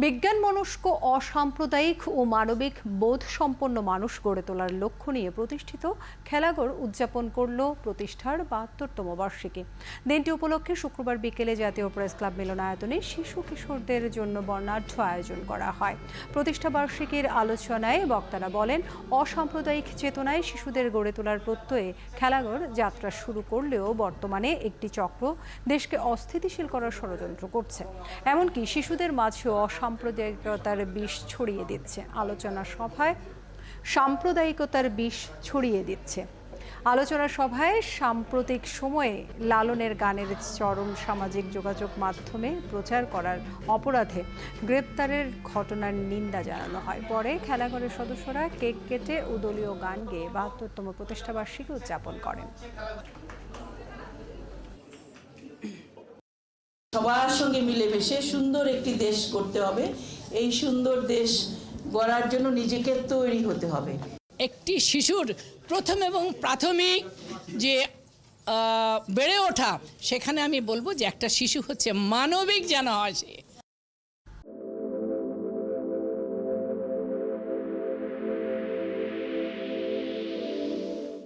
বিজ্ঞান মনস্ক, অসাম্প্রদায়িক ও মানবিক বোধসম্পন্ন মানুষ গড়ে তোলার লক্ষ্য নিয়ে প্রতিষ্ঠিত খেলাঘর উদযাপন করল প্রতিষ্ঠার ৭২তম বার্ষিকী। দিনটি উপলক্ষে শুক্রবার বিকেলে জাতীয় প্রেস ক্লাব মিলনায়তনে শিশু কিশোরদের জন্য বর্ণাঢ্য আয়োজন করা হয়। প্রতিষ্ঠা বার্ষিকীর আলোচনায় বক্তারা বলেন, অসাম্প্রদায়িক চেতনায় শিশুদের গড়ে তোলার প্রত্যয়ে খেলাঘর যাত্রা শুরু করলেও বর্তমানে একটি চক্র দেশকে অস্থিতিশীল করার ষড়যন্ত্র করছে, এমনকি শিশুদের মাঝেও সাম্প্রদায়িকতার বিষ ছড়িয়ে দিচ্ছে। আলোচনা সভায় সাম্প্রতিক সময়ে লালনের গানের চরম সামাজিক যোগাযোগ মাধ্যমে প্রচার করার অপরাধে গ্রেপ্তারের ঘটনার নিন্দা জানানো হয়। পরে খেলাঘরের সদস্যরা কেক কেটে ও দলীয় গান গেয়ে ৭২তম প্রতিষ্ঠাবার্ষিকী উদযাপন করেন। সবার সঙ্গে মিলেমিশে সুন্দর একটি দেশ করতে হবে। এই সুন্দর দেশ গড়ার জন্য নিজেকে তৈরি হতে হবে। একটি শিশুর প্রথম এবং প্রাথমিক যে বেড়ে ওঠা, সেখানে আমি বলবো যে একটা শিশু হচ্ছে মানবিক যেন হয়, সে